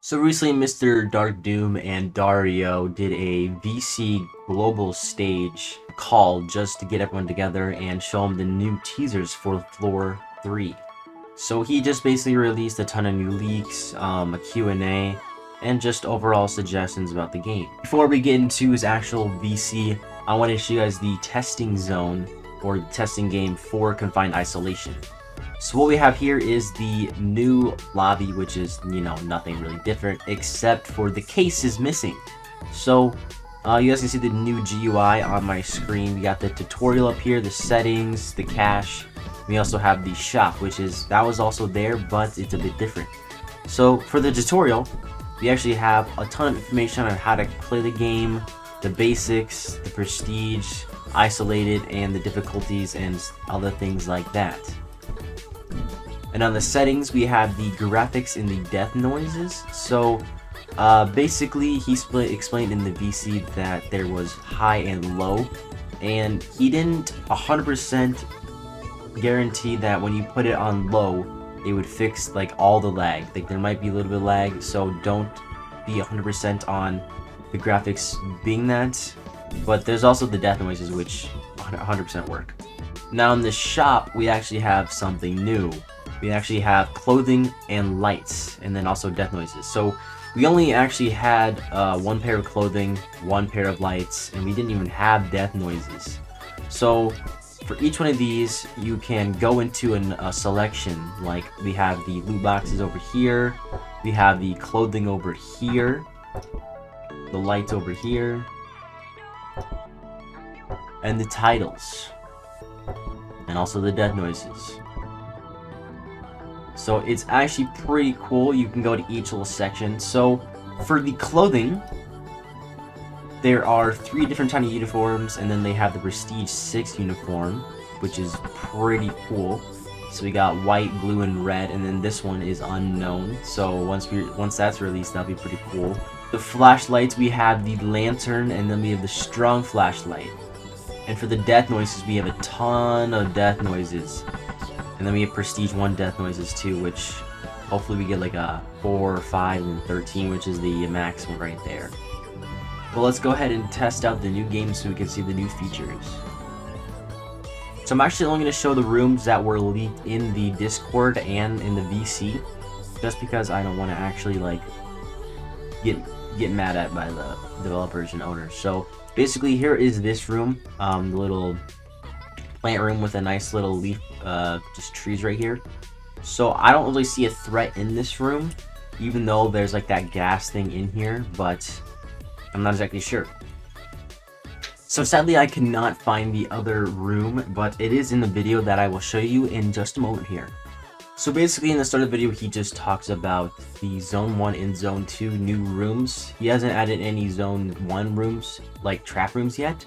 So recently, Mr. Dark Doom and Dario did a VC global stage call just to get everyone together and show them the new teasers for Floor 3. So he just basically released a ton of new leaks, a Q&A, and just overall suggestions about the game. Before we get into his actual VC, I want to show you guys the testing zone or the testing game for Confined Isolation. So what we have here is the new lobby, which is, nothing really different, except for the case is missing. So, you guys can see the new GUI on my screen. We got the tutorial up here, the settings, the cache. We also have the shop, that was also there, but it's a bit different. So, for the tutorial, we actually have a ton of information on how to play the game, the basics, the prestige, isolated, and the difficulties, and other things like that. And on the settings, we have the graphics and the death noises. So, basically, he explained in the VC that there was high and low, and he didn't 100% guarantee that when you put it on low, it would fix like all the lag. Like there might be a little bit of lag, so don't be 100% on the graphics being that. But there's also the death noises, which 100% work. Now in the shop, we actually have something new. We actually have clothing and lights, and then also death noises. So we only actually had one pair of clothing, one pair of lights, and we didn't even have death noises. So for each one of these, you can go into a selection. Like we have the loot boxes over here, we have the clothing over here, the lights over here, and the titles, and also the death noises. So it's actually pretty cool. You can go to each little section. So for the clothing, there are 3 different tiny uniforms, and then they have the Prestige 6 uniform, which is pretty cool. So we got white, blue, and red, and then this one is unknown. So once that's released, that'll be pretty cool. The flashlights, we have the lantern, and then we have the strong flashlight. And for the death noises, we have a ton of death noises. And then we have Prestige 1 death noises too, which hopefully we get like a 4, 5, and 13, which is the maximum right there. Well, let's go ahead and test out the new game so we can see the new features. So I'm actually only going to show the rooms that were leaked in the Discord and in the VC, just because I don't want to actually like get mad at by the developers and owners. So basically here is this room, the little plant room with a nice little leaf, just trees right here. So I don't really see a threat in this room, even though there's like that gas thing in here, but I'm not exactly sure. So sadly I cannot find the other room, but it is in the video that I will show you in just a moment here. So basically in the start of the video, he just talks about the Zone 1 and Zone 2 new rooms. He hasn't added any Zone 1 rooms, like trap rooms yet,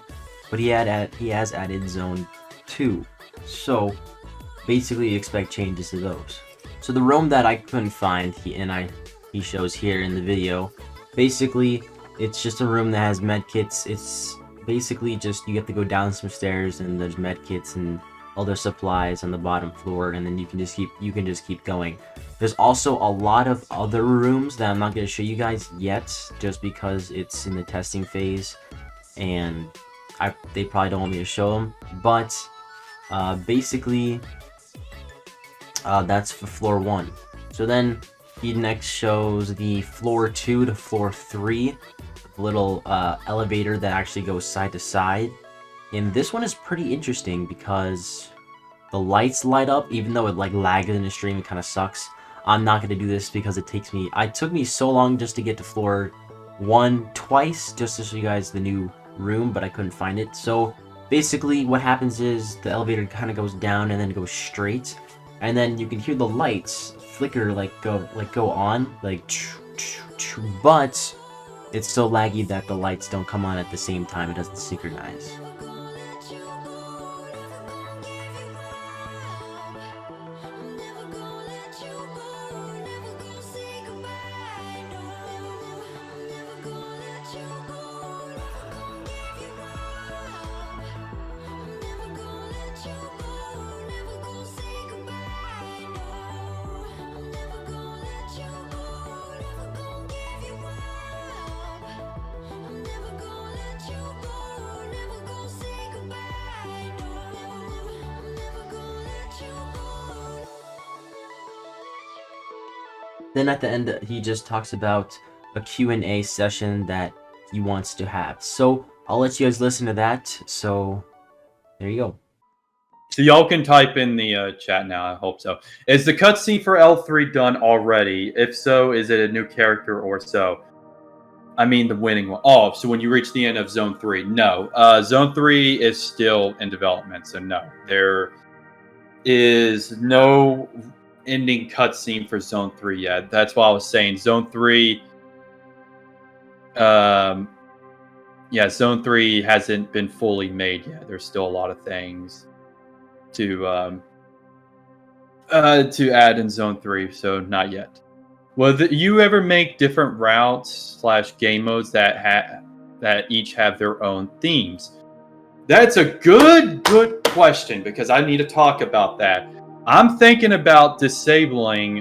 but he has added Zone 2. So basically expect changes to those. So the room that I couldn't find, he shows here in the video, basically it's just a room that has medkits. It's basically just you have to go down some stairs and there's medkits and other supplies on the bottom floor, and then you can just keep going. There's also a lot of other rooms that I'm not going to show you guys yet, just because it's in the testing phase and they probably don't want me to show them. But basically that's for floor 1. So then he next shows the floor 2 to floor 3, little elevator that actually goes side to side. And this one is pretty interesting because the lights light up, even though it like lags in the stream. It kind of sucks. I'm not going to do this because it took me so long just to get to floor 1 twice, just to show you guys the new room, but I couldn't find it. So basically what happens is the elevator kind of goes down and then goes straight, and then you can hear the lights flicker, go on, but it's so laggy that the lights don't come on at the same time. It doesn't synchronize. Then at the end, he just talks about a Q&A session that he wants to have. So I'll let you guys listen to that. So there you go. So y'all can type in the chat now. I hope so. Is the cutscene for L3 done already? If so, is it a new character or so? I mean, the winning one. Oh, so when you reach the end of Zone 3. No. Zone 3 is still in development, so no. There is no ending cutscene for Zone 3 yet. That's why I was saying Zone 3... yeah, Zone 3 hasn't been fully made yet. There's still a lot of things to add in Zone 3, so not yet. Will you ever make different routes / game modes that each have their own themes? That's a good question, because I need to talk about that. I'm thinking about disabling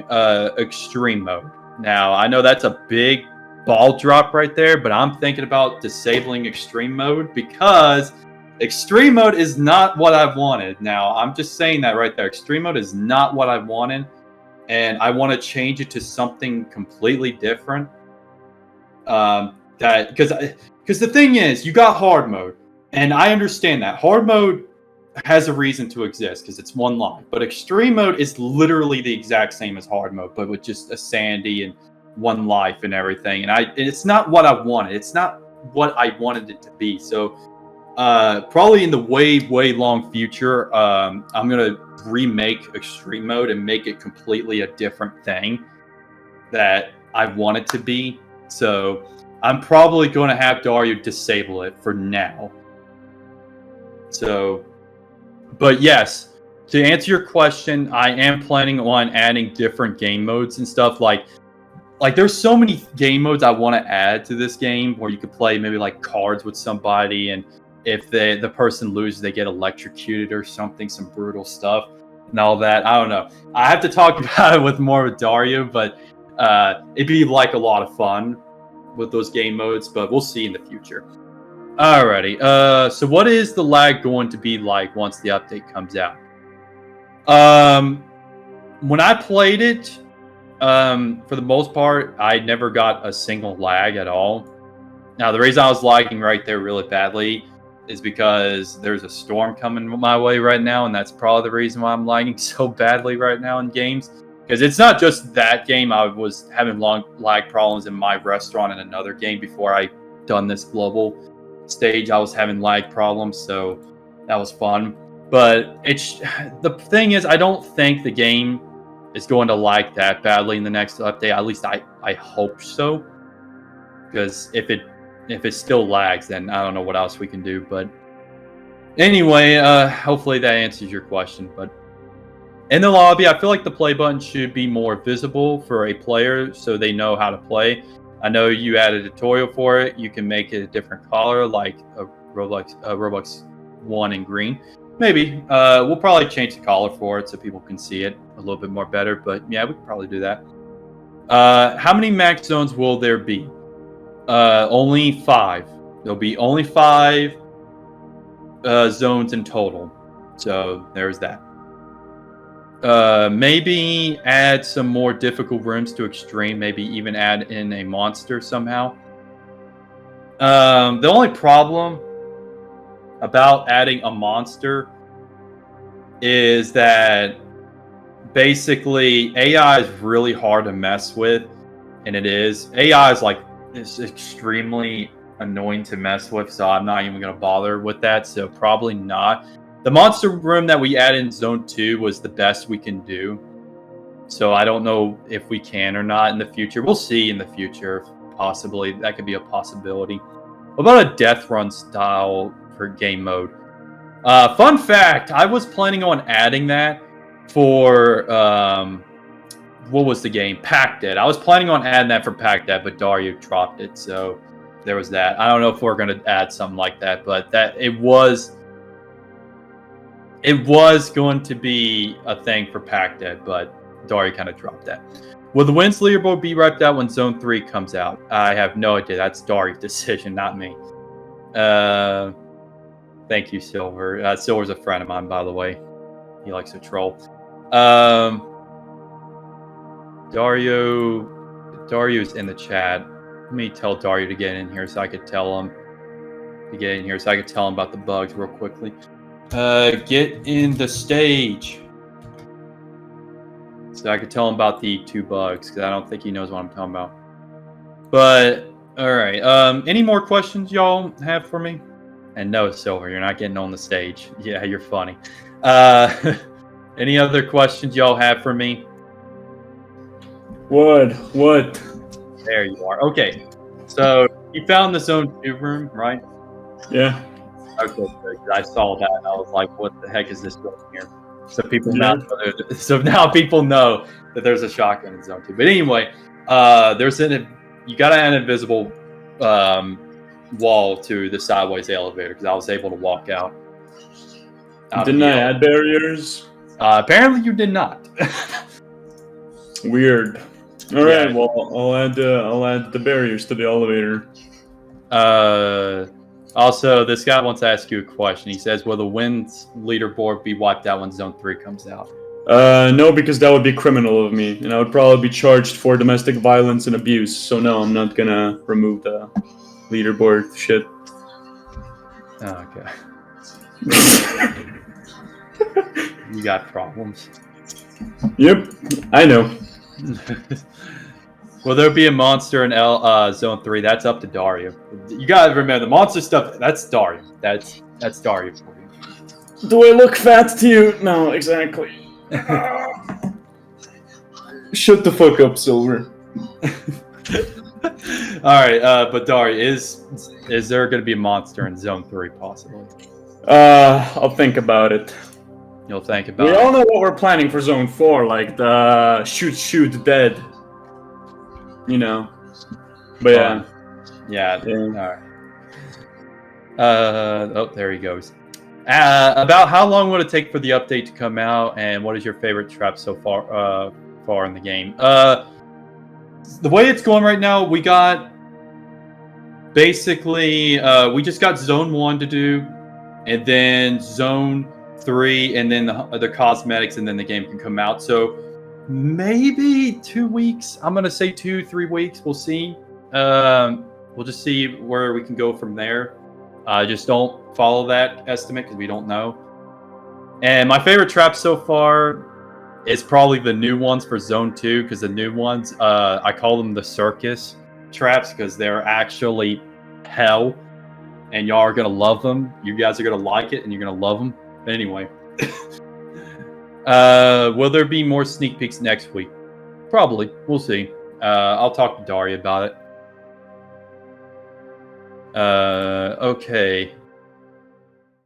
extreme mode. Now, I know that's a big ball drop right there, but I'm thinking about disabling extreme mode because extreme mode is not what I wanted. Now, I'm just saying that right there. Extreme mode is not what I wanted, and I want to change it to something completely different. Because the thing is, you got hard mode, and I understand that hard mode has a reason to exist because it's one life. But extreme mode is literally the exact same as hard mode, but with just a sandy and one life and everything. And it's not what I wanted. It's not what I wanted it to be. So probably in the way long future, I'm gonna remake extreme mode and make it completely a different thing that I want it to be. So I'm probably going to have Dario disable it for now. So, but yes, to answer your question, I am planning on adding different game modes and stuff. Like there's so many game modes I want to add to this game where you could play maybe like cards with somebody, and if the person loses, they get electrocuted or something, some brutal stuff and all that. I don't know. I have to talk about it with more with Dario, but it'd be like a lot of fun with those game modes, but we'll see in the future. Alrighty. So what is the lag going to be like once the update comes out? When I played it, for the most part, I never got a single lag at all. Now, the reason I was lagging right there really badly is because there's a storm coming my way right now, and that's probably the reason why I'm lagging so badly right now in games. Because it's not just that game. I was having long lag problems in my restaurant in another game before I done this global stage. I was having lag problems, so that was fun. But the thing is, I don't think the game is going to lag that badly in the next update. At least I hope so. Because if it still lags, then I don't know what else we can do. But anyway, hopefully that answers your question. But in the lobby, I feel like the play button should be more visible for a player so they know how to play. I know you added a tutorial for it. You can make it a different color, like a Roblox 1 in green. Maybe. We'll probably change the color for it so people can see it a little bit more better. But yeah, we could probably do that. How many max zones will there be? Only 5. There'll be only 5 zones in total. So there's that. Maybe add some more difficult rooms to extreme. Maybe even add in a monster somehow. The only problem about adding a monster is that basically AI is really hard to mess with, and it is. AI is it's extremely annoying to mess with, so I'm not even going to bother with that. So probably not. The monster room that we added in Zone 2 was the best we can do. So I don't know if we can or not in the future. We'll see in the future. Possibly. That could be a possibility. What about a death run style for game mode? Fun fact, I was planning on adding that for... what was the game? Pack Dead. I was planning on adding that for Pack Dead, but Dario dropped it. So there was that. I don't know if we're going to add something like that, but it was going to be a thing for Pack Dead, but Dario kind of dropped that. Will the wins leaderboard be wiped out when Zone 3 comes out? I have no idea. That's Dario's decision, not me. Thank you, Silver. Silver's a friend of mine, by the way. He likes to troll. Dario's in the chat. Let me tell Dario to get in here so I could tell him about the bugs real quickly. Get in the stage. So I could tell him about the 2 bugs, because I don't think he knows what I'm talking about. But, alright. Any more questions y'all have for me? And no, Silver, you're not getting on the stage. Yeah, you're funny. Any other questions y'all have for me? What? There you are. Okay. So, you found the Zone 2 room, right? Yeah. Okay, good. I saw that. I was like, what the heck is this doing here? So now people know that there's a shotgun in Zone 2. But anyway, you got an invisible wall to the sideways elevator, because I was able to walk out. Didn't I add barriers? Apparently you did not. Weird. All right. Well, I'll add the barriers to the elevator. Also, this guy wants to ask you a question. He says, will the wins leaderboard be wiped out when Zone 3 comes out? No, because that would be criminal of me, and I would probably be charged for domestic violence and abuse. So no, I'm not gonna remove the leaderboard shit. Oh, okay. You got problems. Yep, I know. Will there be a monster in Zone 3? That's up to Dario. You gotta remember, the monster stuff, that's Dario. That's Dario for you. Do I look fat to you? No, exactly. Shut the fuck up, Silver. Alright, but Dario, is there gonna be a monster in Zone 3, possibly? I'll think about it. You'll think about it. We all know what we're planning for Zone 4, like the shoot, dead. You know. But yeah. Alright. Oh, there he goes. About how long would it take for the update to come out, and what is your favorite trap so far in the game? The way it's going right now, we got basically we just got Zone 1 to do, and then Zone 3, and then the cosmetics, and then the game can come out. So maybe 2 weeks. I'm gonna say 2-3 weeks. We'll see. We'll just see where we can go from there. Just don't follow that estimate, because we don't know. And my favorite trap so far is probably the new ones for Zone 2, because the new ones, I call them the circus traps, because they're actually hell, and y'all are gonna love them. You guys are gonna like it, and you're gonna love them. But anyway. Will there be more sneak peeks next week? Probably. We'll see. I'll talk to Daria about it. Okay.